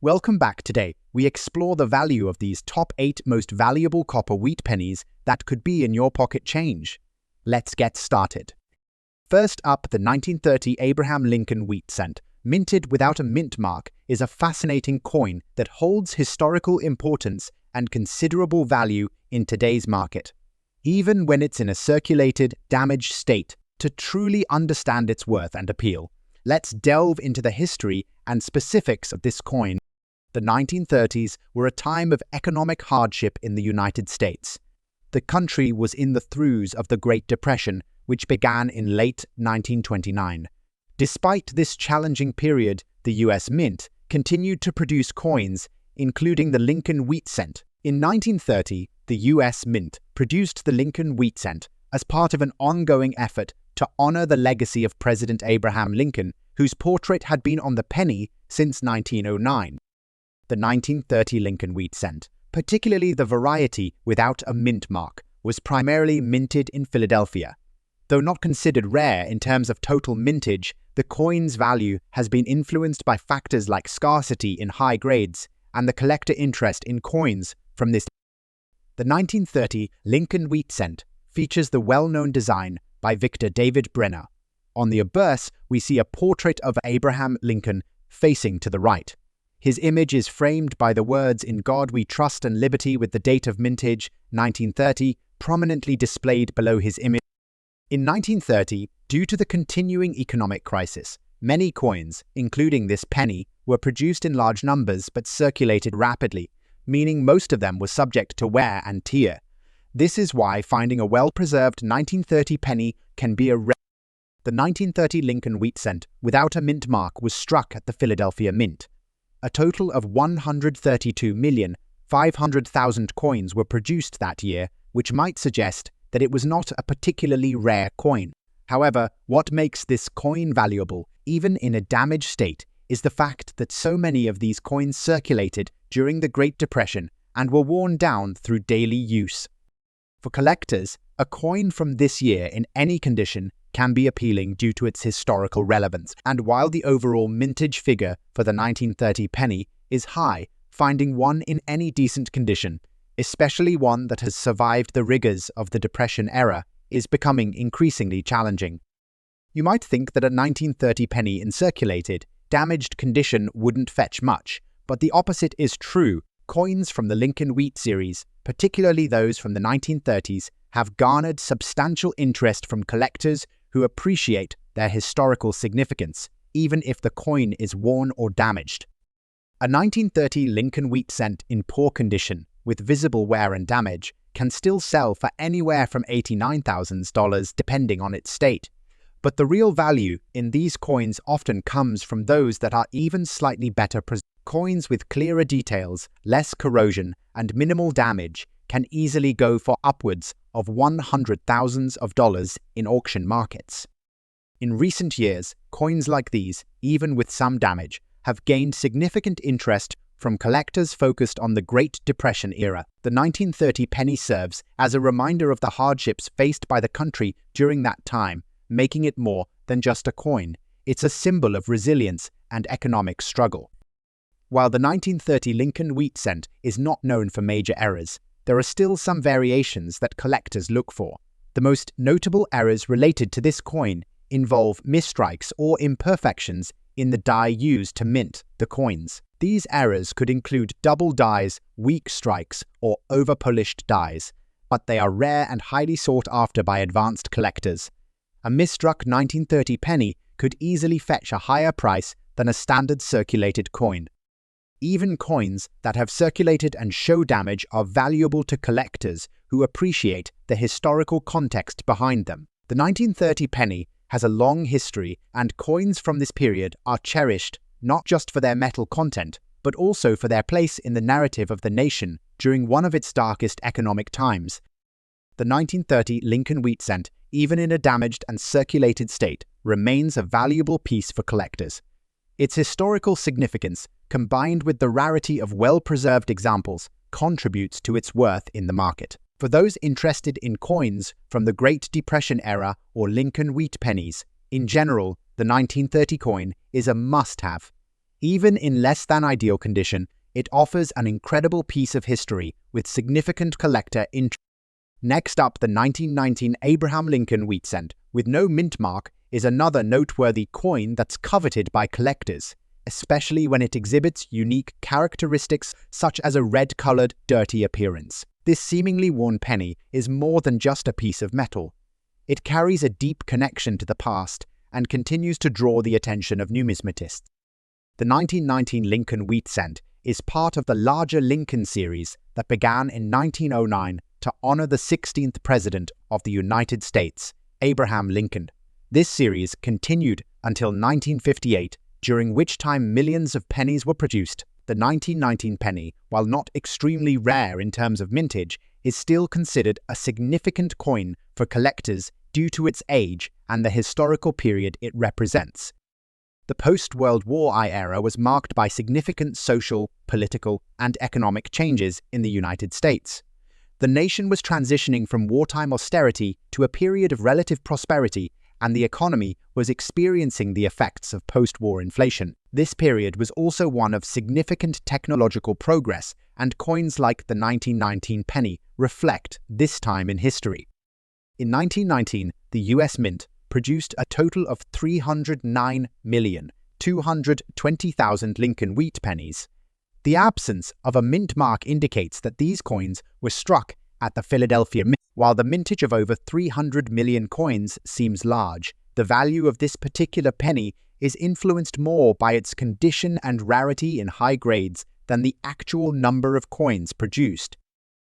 Welcome back. Today, we explore the value of these top 8 most valuable copper wheat pennies that could be in your pocket change. Let's get started. First up, the 1930 Abraham Lincoln wheat cent, minted without a mint mark, is a fascinating coin that holds historical importance and considerable value in today's market. Even when it's in a circulated, damaged state, to truly understand its worth and appeal, let's delve into the history and specifics of this coin. The 1930s were a time of economic hardship in the United States. The country was in the throes of the Great Depression, which began in late 1929. Despite this challenging period, the U.S. Mint continued to produce coins, including the Lincoln wheat cent. In 1930, the U.S. Mint produced the Lincoln wheat cent as part of an ongoing effort to honor the legacy of President Abraham Lincoln, whose portrait had been on the penny since 1909. The 1930 Lincoln wheat cent, particularly the variety without a mint mark, was primarily minted in Philadelphia. Though not considered rare in terms of total mintage, the coin's value has been influenced by factors like scarcity in high grades and the collector interest in coins from this. The 1930 Lincoln wheat cent features the well-known design by Victor David Brenner. On the obverse, we see a portrait of Abraham Lincoln facing to the right. His image is framed by the words "In God We Trust" and "Liberty," with the date of mintage, 1930, prominently displayed below his image. In 1930, due to the continuing economic crisis, many coins, including this penny, were produced in large numbers but circulated rapidly, meaning most of them were subject to wear and tear. This is why finding a well-preserved 1930 penny can be a rare. The 1930 Lincoln wheat cent without a mint mark was struck at the Philadelphia Mint. A total of 132,500,000 coins were produced that year, which might suggest that it was not a particularly rare coin. However, what makes this coin valuable, even in a damaged state, is the fact that so many of these coins circulated during the Great Depression and were worn down through daily use. For collectors, a coin from this year in any condition can be appealing due to its historical relevance, and while the overall mintage figure for the 1930 penny is high, finding one in any decent condition, especially one that has survived the rigors of the Depression era, is becoming increasingly challenging. You might think that a 1930 penny in circulated, damaged condition wouldn't fetch much, but the opposite is true. Coins from the Lincoln wheat series, particularly those from the 1930s, have garnered substantial interest from collectors who appreciate their historical significance, even if the coin is worn or damaged. A 1930 Lincoln wheat cent in poor condition, with visible wear and damage, can still sell for anywhere from $89,000 depending on its state. But the real value in these coins often comes from those that are even slightly better preserved. Coins with clearer details, less corrosion, and minimal damage can easily go for upwards of $100,000s in auction markets. In recent years, coins like these, even with some damage, have gained significant interest from collectors focused on the Great Depression era. The 1930 penny serves as a reminder of the hardships faced by the country during that time, making it more than just a coin. It's a symbol of resilience and economic struggle. While the 1930 Lincoln wheat cent is not known for major errors, there are still some variations that collectors look for. The most notable errors related to this coin involve misstrikes or imperfections in the die used to mint the coins. These errors could include double dies, weak strikes, or over-polished dies, but they are rare and highly sought after by advanced collectors. A misstruck 1930 penny could easily fetch a higher price than a standard circulated coin. Even coins that have circulated and show damage are valuable to collectors who appreciate the historical context behind them. The 1930 penny has a long history, and coins from this period are cherished not just for their metal content, but also for their place in the narrative of the nation during one of its darkest economic times. The 1930 Lincoln wheat cent, even in a damaged and circulated state, remains a valuable piece for collectors. Its historical significance, combined with the rarity of well-preserved examples, contributes to its worth in the market. For those interested in coins from the Great Depression era or Lincoln wheat pennies, in general, the 1930 coin is a must-have. Even in less than ideal condition, it offers an incredible piece of history with significant collector interest. Next up, the 1919 Abraham Lincoln wheat cent, with no mint mark, is another noteworthy coin that's coveted by collectors, especially when it exhibits unique characteristics such as a red-colored, dirty appearance. This seemingly worn penny is more than just a piece of metal. It carries a deep connection to the past and continues to draw the attention of numismatists. The 1919 Lincoln wheat cent is part of the larger Lincoln series that began in 1909 to honor the 16th President of the United States, Abraham Lincoln. This series continued until 1958, during which time millions of pennies were produced. The 1919 penny, while not extremely rare in terms of mintage, is still considered a significant coin for collectors due to its age and the historical period it represents. The post-World War I era was marked by significant social, political, and economic changes in the United States. The nation was transitioning from wartime austerity to a period of relative prosperity, and the economy was experiencing the effects of post-war inflation. This period was also one of significant technological progress, and coins like the 1919 penny reflect this time in history. In 1919, the US Mint produced a total of 309,220,000 Lincoln wheat pennies. The absence of a mint mark indicates that these coins were struck at the Philadelphia Mint. While the mintage of over 300 million coins seems large, the value of this particular penny is influenced more by its condition and rarity in high grades than the actual number of coins produced.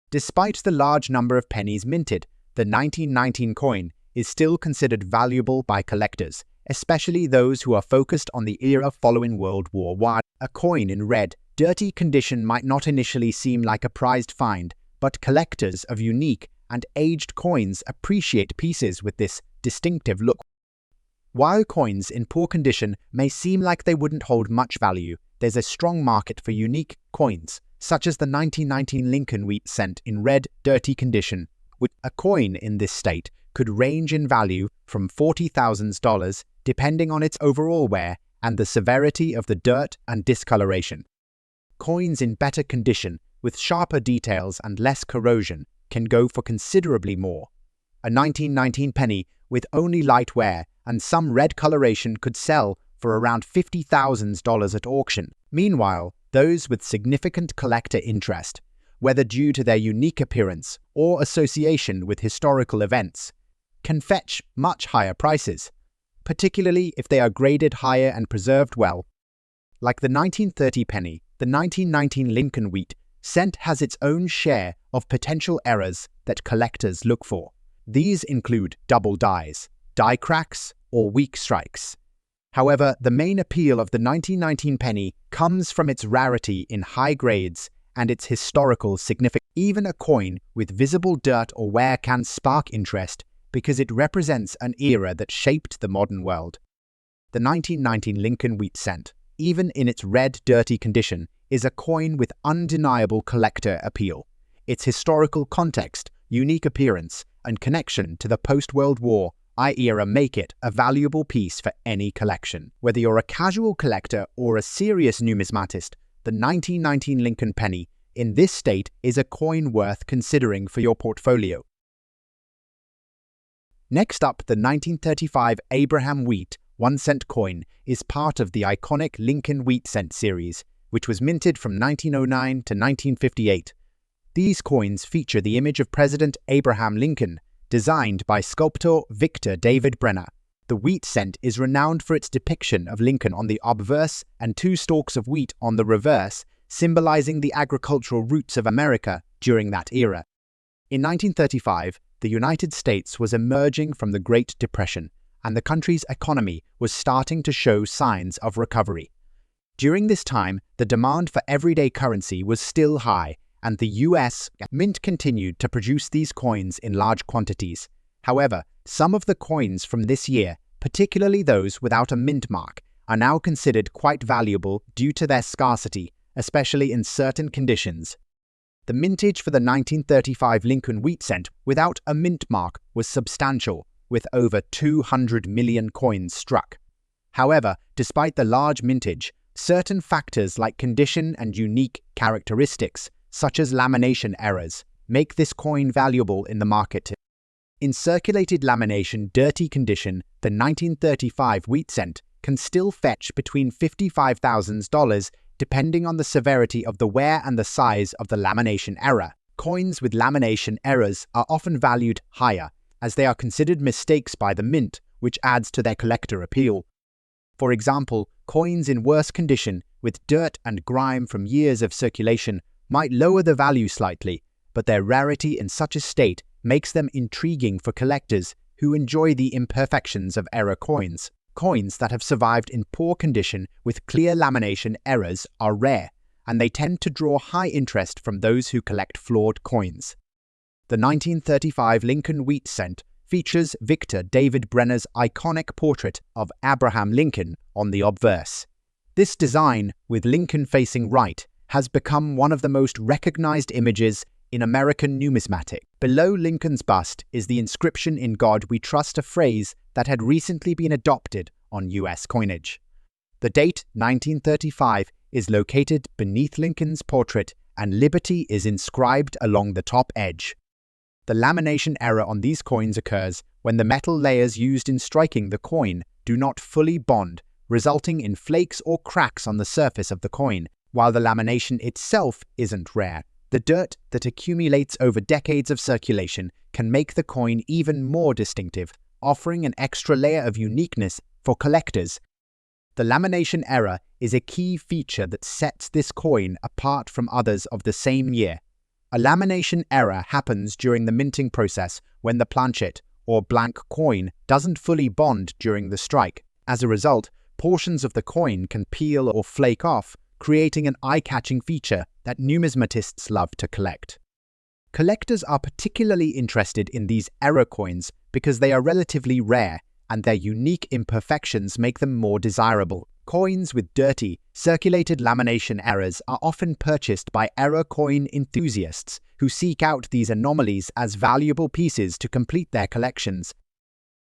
Despite the large number of pennies minted, the 1919 coin is still considered valuable by collectors, especially those who are focused on the era following World War I. A coin in red, dirty condition might not initially seem like a prized find, but collectors of unique and aged coins appreciate pieces with this distinctive look. While coins in poor condition may seem like they wouldn't hold much value, there's a strong market for unique coins, such as the 1919 Lincoln wheat cent in red, dirty condition. A coin in this state could range in value from $40,000 depending on its overall wear and the severity of the dirt and discoloration. Coins in better condition, with sharper details and less corrosion, can go for considerably more. A 1919 penny with only light wear and some red coloration could sell for around $50,000 at auction. Meanwhile, those with significant collector interest, whether due to their unique appearance or association with historical events, can fetch much higher prices, particularly if they are graded higher and preserved well. Like the 1930 penny, the 1919 Lincoln wheat cent has its own share of potential errors that collectors look for. These include double dies, die cracks, or weak strikes. However, the main appeal of the 1919 penny comes from its rarity in high grades and its historical significance. Even a coin with visible dirt or wear can spark interest because it represents an era that shaped the modern world. The 1919 Lincoln wheat cent, even in its red, dirty condition, is a coin with undeniable collector appeal. Its historical context, unique appearance, and connection to the post-World War I era make it a valuable piece for any collection. Whether you're a casual collector or a serious numismatist, the 1919 Lincoln penny in this state is a coin worth considering for your portfolio. Next up, the 1935 Abraham Wheat 1-cent coin is part of the iconic Lincoln wheat cent series, which was minted from 1909 to 1958. These coins feature the image of President Abraham Lincoln, designed by sculptor Victor David Brenner. The wheat cent is renowned for its depiction of Lincoln on the obverse and 2 stalks of wheat on the reverse, symbolizing the agricultural roots of America during that era. In 1935, the United States was emerging from the Great Depression, and the country's economy was starting to show signs of recovery. During this time, the demand for everyday currency was still high, and the US Mint continued to produce these coins in large quantities. However, some of the coins from this year, particularly those without a mint mark, are now considered quite valuable due to their scarcity, especially in certain conditions. The mintage for the 1935 Lincoln wheat cent without a mint mark was substantial, with over 200 million coins struck. However, despite the large mintage, Certain factors like condition and unique characteristics, such as lamination errors, make this coin valuable in the market. In circulated lamination dirty condition, the 1935 wheat cent can still fetch between $55,000 depending on the severity of the wear and the size of the lamination error. Coins with lamination errors are often valued higher, as they are considered mistakes by the mint, which adds to their collector appeal. For example, coins in worse condition, with dirt and grime from years of circulation, might lower the value slightly, but their rarity in such a state makes them intriguing for collectors who enjoy the imperfections of error coins. Coins that have survived in poor condition with clear lamination errors are rare, and they tend to draw high interest from those who collect flawed coins. The 1935 Lincoln wheat cent features Victor David Brenner's iconic portrait of Abraham Lincoln on the obverse. This design, with Lincoln facing right, has become one of the most recognized images in American numismatic. Below Lincoln's bust is the inscription "In God We Trust," a phrase that had recently been adopted on U.S. coinage. The date, 1935, is located beneath Lincoln's portrait, and liberty is inscribed along the top edge. The lamination error on these coins occurs when the metal layers used in striking the coin do not fully bond, resulting in flakes or cracks on the surface of the coin. While the lamination itself isn't rare, the dirt that accumulates over decades of circulation can make the coin even more distinctive, offering an extra layer of uniqueness for collectors. The lamination error is a key feature that sets this coin apart from others of the same year. A lamination error happens during the minting process when the planchet, or blank coin, doesn't fully bond during the strike. As a result, portions of the coin can peel or flake off, creating an eye-catching feature that numismatists love to collect. Collectors are particularly interested in these error coins because they are relatively rare, and their unique imperfections make them more desirable. Coins with dirty, circulated lamination errors are often purchased by error coin enthusiasts who seek out these anomalies as valuable pieces to complete their collections.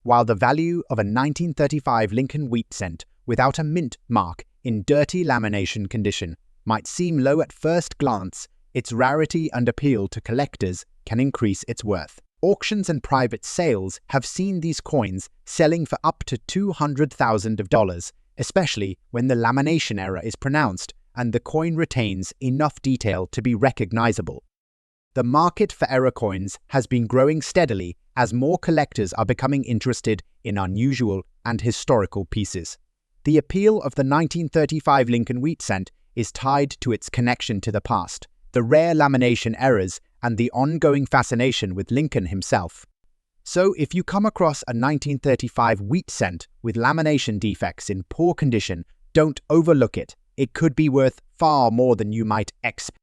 While the value of a 1935 Lincoln wheat cent without a mint mark in dirty lamination condition might seem low at first glance, its rarity and appeal to collectors can increase its worth. Auctions and private sales have seen these coins selling for up to $200,000, especially when the lamination error is pronounced and the coin retains enough detail to be recognizable. The market for error coins has been growing steadily as more collectors are becoming interested in unusual and historical pieces. The appeal of the 1935 Lincoln wheat cent is tied to its connection to the past, the rare lamination errors, and the ongoing fascination with Lincoln himself. So if you come across a 1935 wheat cent with lamination defects in poor condition, don't overlook it. It could be worth far more than you might expect.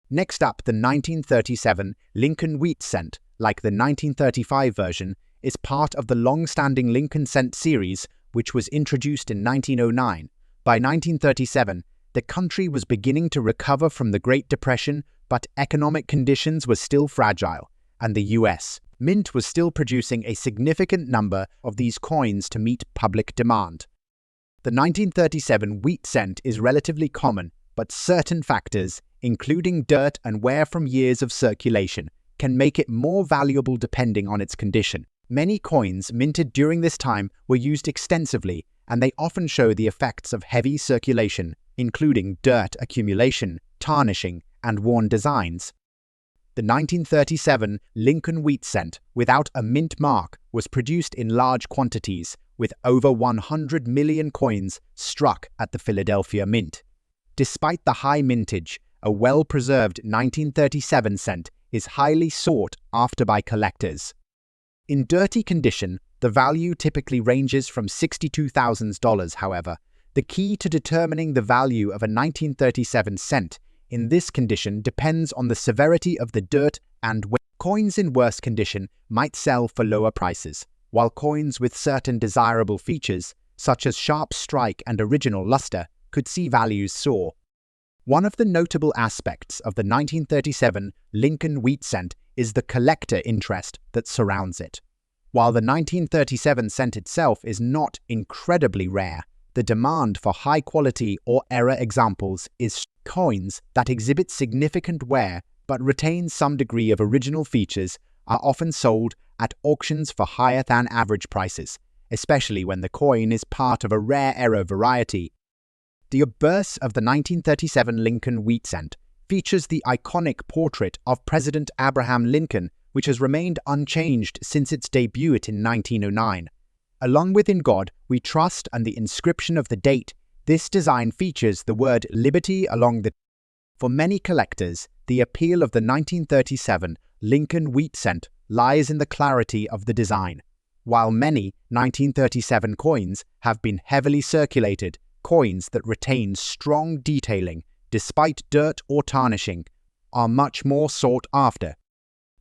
Next up, the 1937 Lincoln wheat cent, like the 1935 version, is part of the long-standing Lincoln cent series, which was introduced in 1909. By 1937, the country was beginning to recover from the Great Depression, but economic conditions were still fragile, and the U.S. Mint was still producing a significant number of these coins to meet public demand. The 1937 wheat cent is relatively common, but certain factors, including dirt and wear from years of circulation, can make it more valuable depending on its condition. Many coins minted during this time were used extensively, and they often show the effects of heavy circulation, including dirt accumulation, tarnishing, and worn designs. The 1937 Lincoln wheat cent, without a mint mark, was produced in large quantities, with over 100 million coins struck at the Philadelphia Mint. Despite the high mintage, a well-preserved 1937 cent is highly sought after by collectors. In dirty condition, the value typically ranges from $62,000, however. The key to determining the value of a 1937 cent in this condition depends on the severity of the dirt and weight. Coins in worse condition might sell for lower prices, while coins with certain desirable features, such as sharp strike and original luster, could see values soar. One of the notable aspects of the 1937 Lincoln wheat cent is the collector interest that surrounds it. While the 1937 cent itself is not incredibly rare, The demand for high-quality or error examples is coins that exhibit significant wear but retain some degree of original features are often sold at auctions for higher than average prices, especially when the coin is part of a rare error variety. The obverse of the 1937 Lincoln wheat cent features the iconic portrait of President Abraham Lincoln, which has remained unchanged since its debut in 1909. Along with "In God We Trust" and the inscription of the date, this design features the word liberty along the. For many collectors, the appeal of the 1937 Lincoln wheat cent lies in the clarity of the design. While many 1937 coins have been heavily circulated, coins that retain strong detailing despite dirt or tarnishing are much more sought after.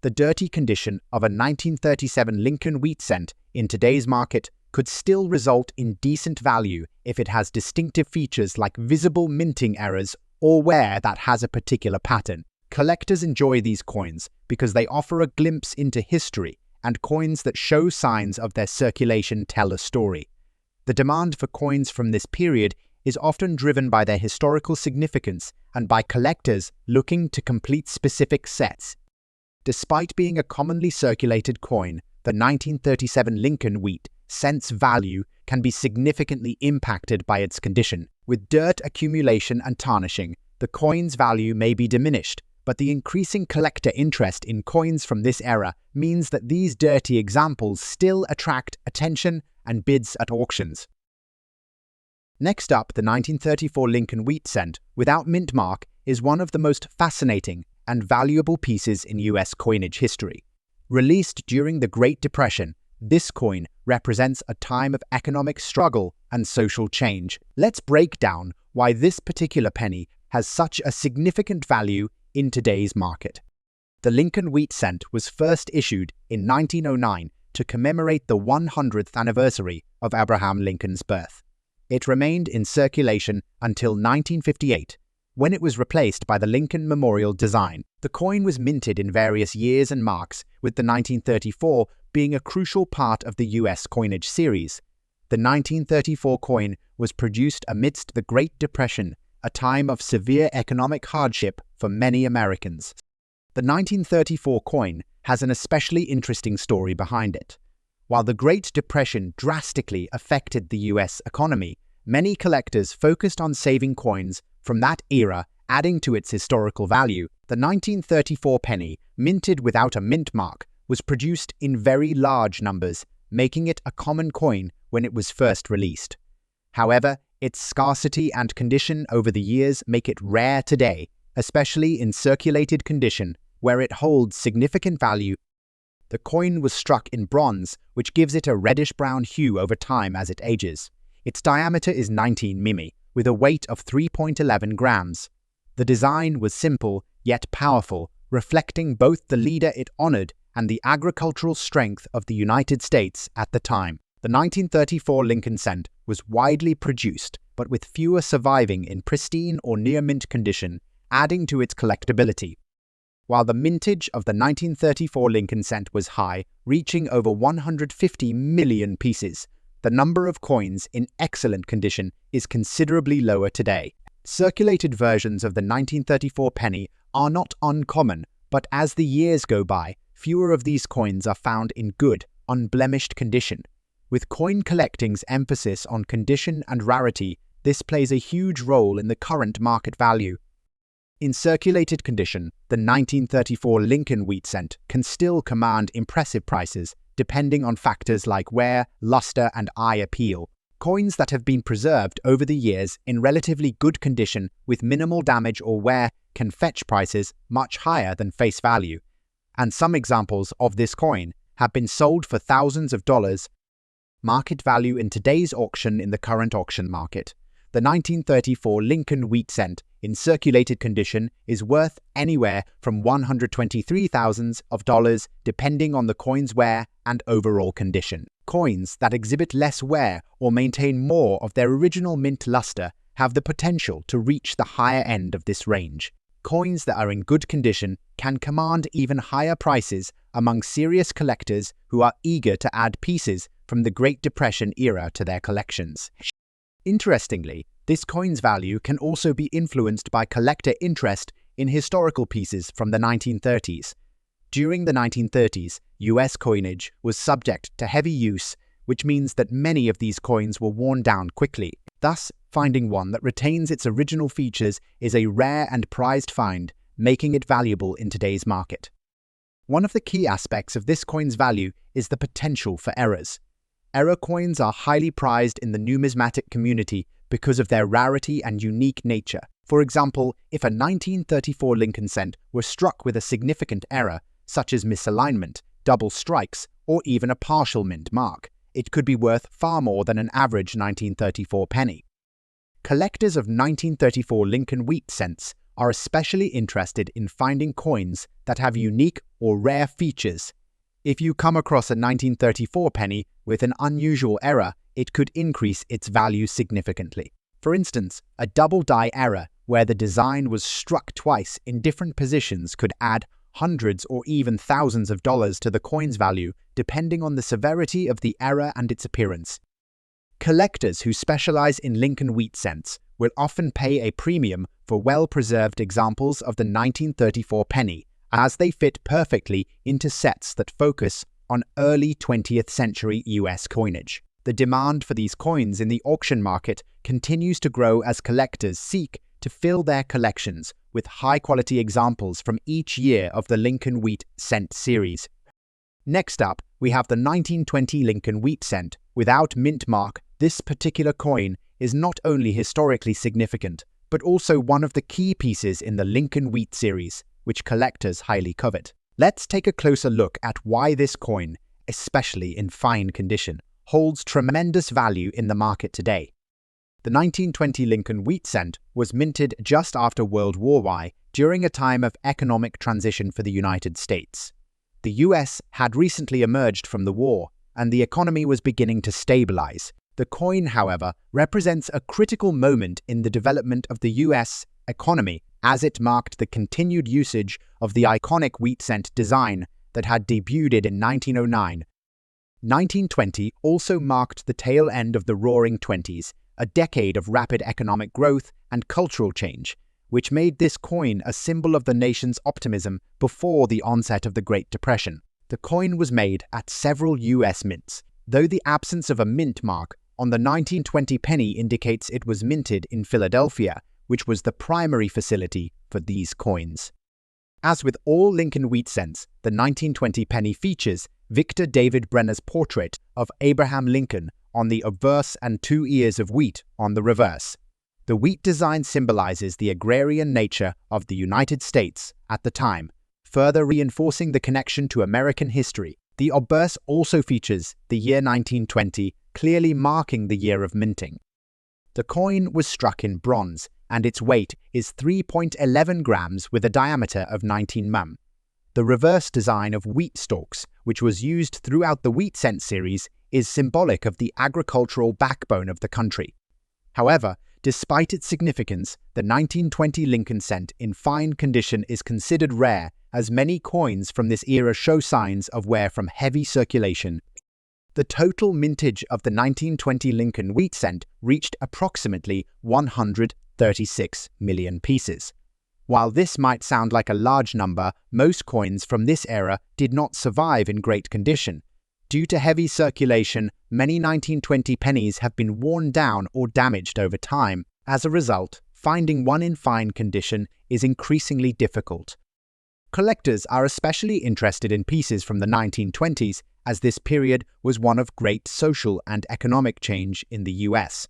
The dirty condition of a 1937 Lincoln wheat cent in today's market could still result in decent value if it has distinctive features like visible minting errors or wear that has a particular pattern. Collectors enjoy these coins because they offer a glimpse into history, and coins that show signs of their circulation tell a story. The demand for coins from this period is often driven by their historical significance and by collectors looking to complete specific sets. Despite being a commonly circulated coin, the 1937 Lincoln wheat cent's value can be significantly impacted by its condition. With dirt accumulation and tarnishing, the coin's value may be diminished, but the increasing collector interest in coins from this era means that these dirty examples still attract attention and bids at auctions. Next up, the 1934 Lincoln wheat cent without mint mark is one of the most fascinating and valuable pieces in U.S. coinage history. Released during the Great Depression, this coin represents a time of economic struggle and social change. Let's break down why this particular penny has such a significant value in today's market. The Lincoln wheat cent was first issued in 1909 to commemorate the 100th anniversary of Abraham Lincoln's birth. It remained in circulation until 1958, when it was replaced by the Lincoln Memorial design. The coin was minted in various years and marks, with the 1934 being a crucial part of the U.S. coinage series. The 1934 coin was produced amidst the Great Depression, a time of severe economic hardship for many Americans. The 1934 coin has an especially interesting story behind it. While the Great Depression drastically affected the U.S. economy, many collectors focused on saving coins from that era, adding to its historical value. The 1934 penny, minted without a mint mark, was produced in very large numbers, making it a common coin when it was first released. However, its scarcity and condition over the years make it rare today, especially in circulated condition, where it holds significant value. The coin was struck in bronze, which gives it a reddish-brown hue over time as it ages. Its diameter is 19 mm, with a weight of 3.11 grams. The design was simple, yet powerful, reflecting both the leader it honored and the agricultural strength of the United States at the time. The 1934 Lincoln cent was widely produced, but with fewer surviving in pristine or near-mint condition, adding to its collectability. While the mintage of the 1934 Lincoln cent was high, reaching over 150 million pieces, the number of coins in excellent condition is considerably lower today. Circulated versions of the 1934 penny are not uncommon, but as the years go by, fewer of these coins are found in good, unblemished condition. With coin collecting's emphasis on condition and rarity, this plays a huge role in the current market value. In circulated condition, the 1934 Lincoln wheat cent can still command impressive prices, depending on factors like wear, luster, and eye appeal. Coins that have been preserved over the years in relatively good condition with minimal damage or wear can fetch prices much higher than face value. And some examples of this coin have been sold for thousands of dollars. Market value in today's auction in the current auction market. The 1934 Lincoln wheat cent in circulated condition is worth anywhere from $123,000 depending on the coin's wear and overall condition. Coins that exhibit less wear or maintain more of their original mint luster have the potential to reach the higher end of this range. Coins that are in good condition can command even higher prices among serious collectors who are eager to add pieces from the Great Depression era to their collections. Interestingly, this coin's value can also be influenced by collector interest in historical pieces from the 1930s. During the 1930s, US coinage was subject to heavy use, which means that many of these coins were worn down quickly. Thus, finding one that retains its original features is a rare and prized find, making it valuable in today's market. One of the key aspects of this coin's value is the potential for errors. Error coins are highly prized in the numismatic community because of their rarity and unique nature. For example, if a 1934 Lincoln cent were struck with a significant error, such as misalignment, double strikes, or even a partial mint mark, it could be worth far more than an average 1934 penny. Collectors of 1934 Lincoln wheat cents are especially interested in finding coins that have unique or rare features. If you come across a 1934 penny with an unusual error, it could increase its value significantly. For instance, a double die error where the design was struck twice in different positions could add hundreds or even thousands of dollars to the coin's value, depending on the severity of the error and its appearance. Collectors who specialize in Lincoln wheat cents will often pay a premium for well-preserved examples of the 1934 penny, as they fit perfectly into sets that focus on early 20th century US coinage. The demand for these coins in the auction market continues to grow as collectors seek to fill their collections with high-quality examples from each year of the Lincoln wheat cent series. Next up, we have the 1920 Lincoln wheat cent. Without mint mark, this particular coin is not only historically significant, but also one of the key pieces in the Lincoln wheat series, which collectors highly covet. Let's take a closer look at why this coin, especially in fine condition, holds tremendous value in the market today. The 1920 Lincoln wheat cent was minted just after World War I during a time of economic transition for the United States. The US had recently emerged from the war, and the economy was beginning to stabilize. The coin, however, represents a critical moment in the development of the US economy, as it marked the continued usage of the iconic wheat cent design that had debuted in 1909. 1920 also marked the tail end of the Roaring Twenties, a decade of rapid economic growth and cultural change, which made this coin a symbol of the nation's optimism before the onset of the Great Depression. The coin was made at several US mints, though the absence of a mint mark on the 1920 penny indicates it was minted in Philadelphia, which was the primary facility for these coins. As with all Lincoln wheat cents, the 1920 penny features Victor David Brenner's portrait of Abraham Lincoln on the obverse and 2 ears of wheat on the reverse. The wheat design symbolizes the agrarian nature of the United States at the time, further reinforcing the connection to American history. The obverse also features the year 1920, clearly marking the year of minting. The coin was struck in bronze, and its weight is 3.11 grams with a diameter of 19 mm. The reverse design of wheat stalks, which was used throughout the wheat cent series, is symbolic of the agricultural backbone of the country. However, despite its significance, the 1920 Lincoln cent in fine condition is considered rare, as many coins from this era show signs of wear from heavy circulation. The total mintage of the 1920 Lincoln wheat cent reached approximately 136 million pieces. While this might sound like a large number, most coins from this era did not survive in great condition. Due to heavy circulation, many 1920 pennies have been worn down or damaged over time. As a result, finding one in fine condition is increasingly difficult. Collectors are especially interested in pieces from the 1920s, as this period was one of great social and economic change in the US.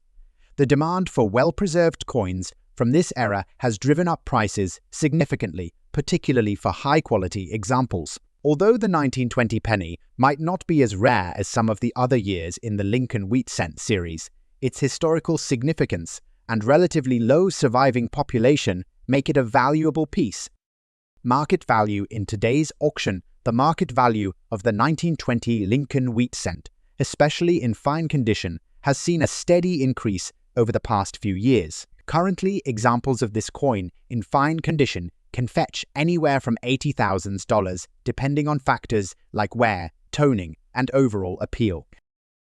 The demand for well-preserved coins from this era has driven up prices significantly, particularly for high-quality examples. Although the 1920 penny might not be as rare as some of the other years in the Lincoln wheat cent series, its historical significance and relatively low surviving population make it a valuable piece. Market value in today's auction. The market value of the 1920 Lincoln wheat cent, especially in fine condition, has seen a steady increase over the past few years. Currently, examples of this coin in fine condition can fetch anywhere from $80,000, depending on factors like wear, toning, and overall appeal.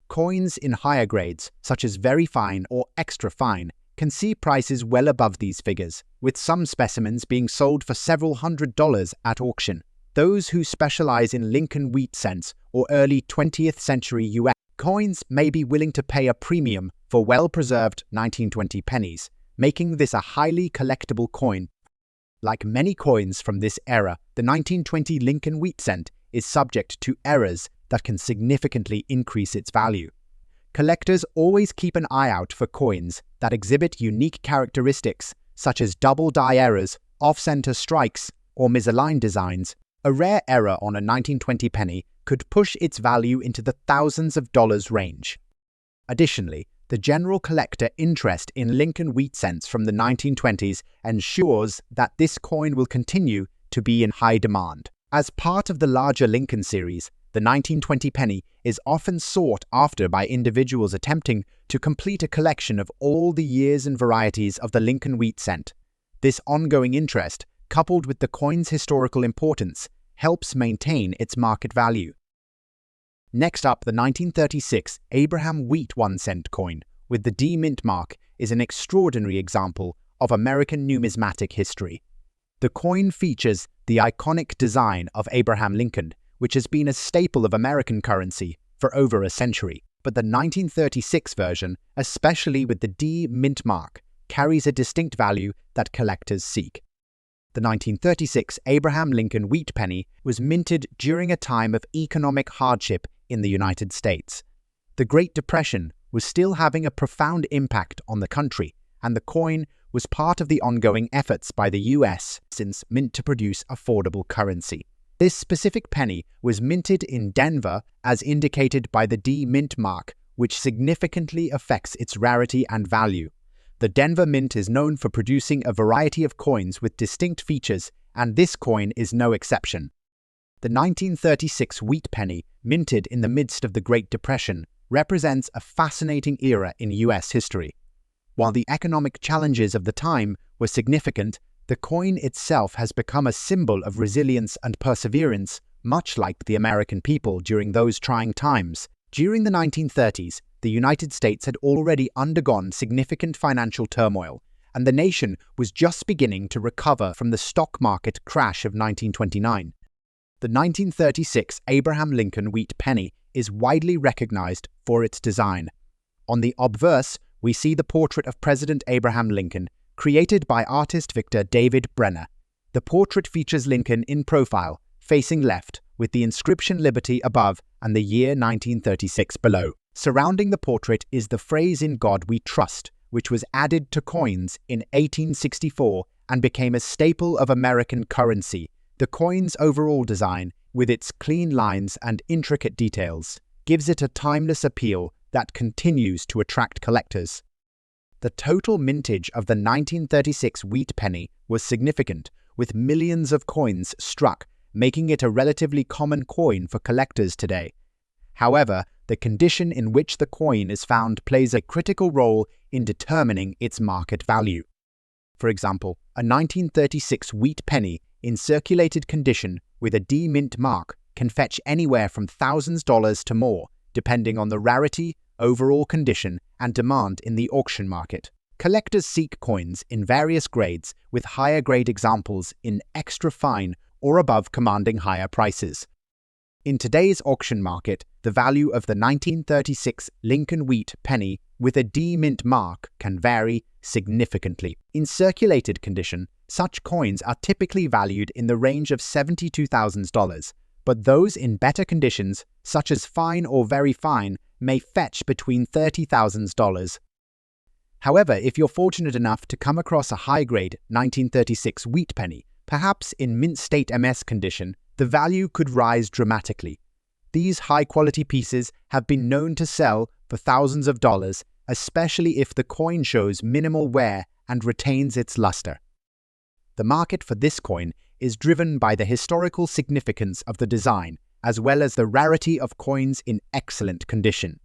Coins in higher grades, such as very fine or extra fine, can see prices well above these figures, with some specimens being sold for several $100s at auction. Those who specialize in Lincoln wheat cents or early 20th century US coins may be willing to pay a premium for well-preserved 1920 pennies, making this a highly collectible coin. Like many coins from this era, the 1920 Lincoln wheat cent is subject to errors that can significantly increase its value. Collectors always keep an eye out for coins that exhibit unique characteristics, such as double die errors, off-center strikes, or misaligned designs. A rare error on a 1920 penny could push its value into the thousands of dollars range. Additionally, the general collector interest in Lincoln wheat cents from the 1920s ensures that this coin will continue to be in high demand. As part of the larger Lincoln series, the 1920 penny is often sought after by individuals attempting to complete a collection of all the years and varieties of the Lincoln wheat cent. This ongoing interest, coupled with the coin's historical importance, helps maintain its market value. Next up, the 1936 Abraham Wheat 1-cent coin with the D mint mark is an extraordinary example of American numismatic history. The coin features the iconic design of Abraham Lincoln, which has been a staple of American currency for over a century. But the 1936 version, especially with the D mint mark, carries a distinct value that collectors seek. The 1936 Abraham Lincoln wheat penny was minted during a time of economic hardship in the United States. The Great Depression was still having a profound impact on the country, and the coin was part of the ongoing efforts by the US since mint to produce affordable currency. This specific penny was minted in Denver as indicated by the D mint mark, which significantly affects its rarity and value. The Denver Mint is known for producing a variety of coins with distinct features, and this coin is no exception. The 1936 wheat penny, minted in the midst of the Great Depression, represents a fascinating era in US history. While the economic challenges of the time were significant, the coin itself has become a symbol of resilience and perseverance, much like the American people during those trying times. During the 1930s, the United States had already undergone significant financial turmoil, and the nation was just beginning to recover from the stock market crash of 1929. The 1936 Abraham Lincoln wheat penny is widely recognized for its design. On the obverse, we see the portrait of President Abraham Lincoln, created by artist Victor David Brenner. The portrait features Lincoln in profile, facing left, with the inscription Liberty above and the year 1936 below. Surrounding the portrait is the phrase "In God We Trust," which was added to coins in 1864 and became a staple of American currency. The coin's overall design, with its clean lines and intricate details, gives it a timeless appeal that continues to attract collectors. The total mintage of the 1936 wheat penny was significant, with millions of coins struck, making it a relatively common coin for collectors today. However, the condition in which the coin is found plays a critical role in determining its market value. For example, a 1936 wheat penny in circulated condition with a D mint mark can fetch anywhere from thousands of dollars to more, depending on the rarity, overall condition, and demand in the auction market. Collectors seek coins in various grades, with higher grade examples in extra fine or above commanding higher prices. In today's auction market, the value of the 1936 Lincoln wheat penny with a D mint mark can vary significantly. In circulated condition, such coins are typically valued in the range of $72,000, but those in better conditions, such as fine or very fine, may fetch between $30,000. However, if you're fortunate enough to come across a high-grade 1936 wheat penny, perhaps in mint state MS condition, the value could rise dramatically. These high-quality pieces have been known to sell for thousands of dollars, especially if the coin shows minimal wear and retains its luster. The market for this coin is driven by the historical significance of the design, as well as the rarity of coins in excellent condition.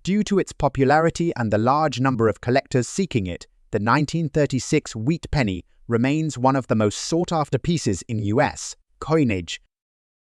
Due to its popularity and the large number of collectors seeking it, the 1936 wheat penny remains one of the most sought-after pieces in US coinage.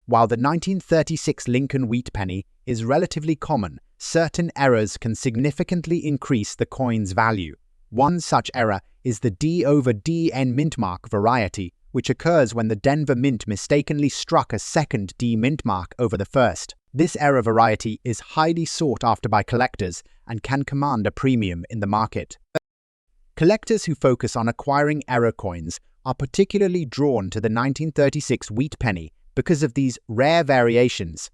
While the 1936 Lincoln wheat penny is relatively common, certain errors can significantly increase the coin's value. One such error is the D over DN mint mark variety, which occurs when the Denver Mint mistakenly struck a second D mint mark over the first. This error variety is highly sought after by collectors and can command a premium in the market. Collectors who focus on acquiring error coins are particularly drawn to the 1936 wheat penny because of these rare variations.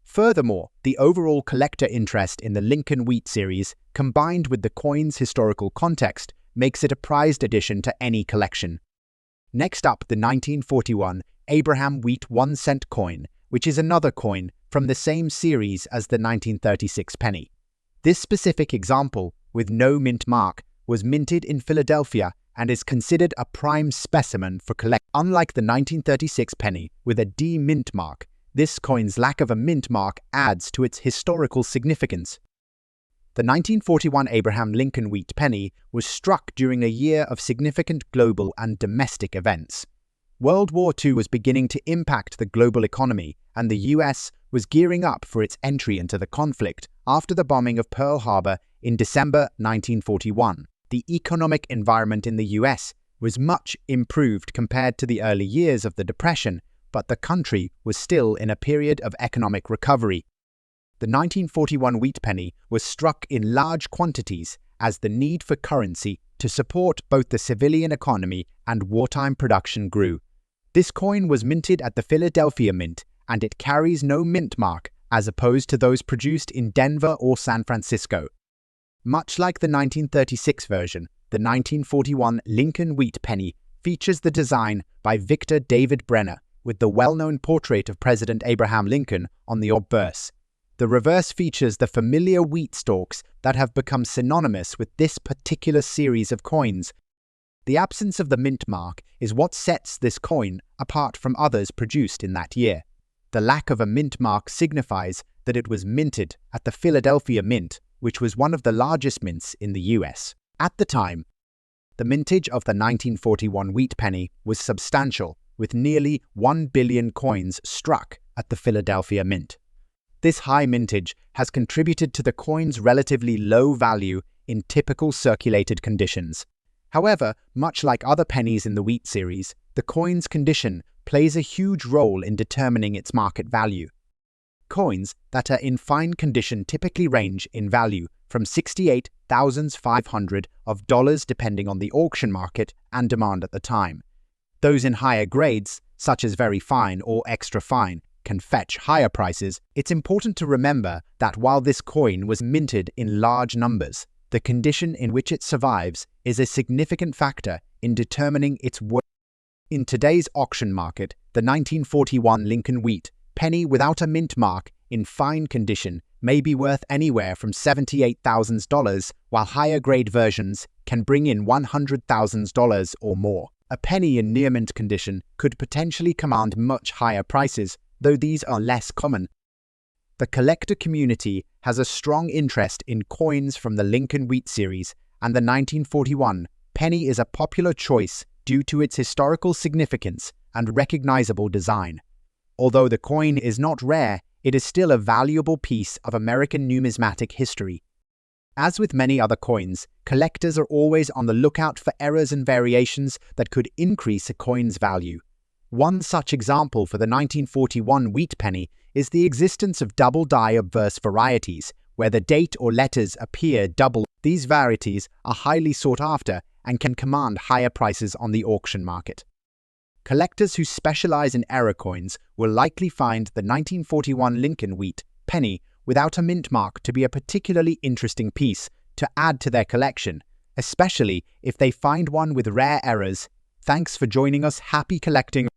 Furthermore, the overall collector interest in the Lincoln Wheat series, combined with the coin's historical context, makes it a prized addition to any collection. Next up, the 1941 Abraham Wheat 1-cent coin, which is another coin from the same series as the 1936 penny. This specific example, with no mint mark, was minted in Philadelphia and is considered a prime specimen for collect. Unlike the 1936 penny with a D mint mark, this coin's lack of a mint mark adds to its historical significance. The 1941 Abraham Lincoln Wheat penny was struck during a year of significant global and domestic events. World War II was beginning to impact the global economy, and the US was gearing up for its entry into the conflict after the bombing of Pearl Harbor in December 1941. The economic environment in the US was much improved compared to the early years of the Depression, but the country was still in a period of economic recovery. The 1941 wheat penny was struck in large quantities as the need for currency to support both the civilian economy and wartime production grew. This coin was minted at the Philadelphia Mint, and it carries no mint mark as opposed to those produced in Denver or San Francisco. Much like the 1936 version, the 1941 Lincoln Wheat penny features the design by Victor David Brenner with the well-known portrait of President Abraham Lincoln on the obverse. The reverse features the familiar wheat stalks that have become synonymous with this particular series of coins. The absence of the mint mark is what sets this coin apart from others produced in that year. The lack of a mint mark signifies that it was minted at the Philadelphia Mint, which was one of the largest mints in the US. At the time, the mintage of the 1941 wheat penny was substantial, with nearly 1 billion coins struck at the Philadelphia Mint. This high mintage has contributed to the coin's relatively low value in typical circulated conditions. However, much like other pennies in the wheat series, the coin's condition plays a huge role in determining its market value. Coins that are in fine condition typically range in value from $68,500 depending on the auction market and demand at the time. Those in higher grades, such as very fine or extra fine, can fetch higher prices. It's important to remember that while this coin was minted in large numbers, the condition in which it survives is a significant factor in determining its worth. In today's auction market, the 1941 Lincoln Wheat penny without a mint mark in fine condition may be worth anywhere from $78,000, while higher grade versions can bring in $100,000 or more. A penny in near mint condition could potentially command much higher prices, though these are less common. The collector community has a strong interest in coins from the Lincoln Wheat series, and the 1941 penny is a popular choice due to its historical significance and recognizable design. Although the coin is not rare, it is still a valuable piece of American numismatic history. As with many other coins, collectors are always on the lookout for errors and variations that could increase a coin's value. One such example for the 1941 wheat penny is the existence of double die obverse varieties, where the date or letters appear double. These varieties are highly sought after and can command higher prices on the auction market. Collectors who specialize in error coins will likely find the 1941 Lincoln Wheat penny without a mint mark to be a particularly interesting piece to add to their collection, especially if they find one with rare errors. Thanks for joining us. Happy collecting!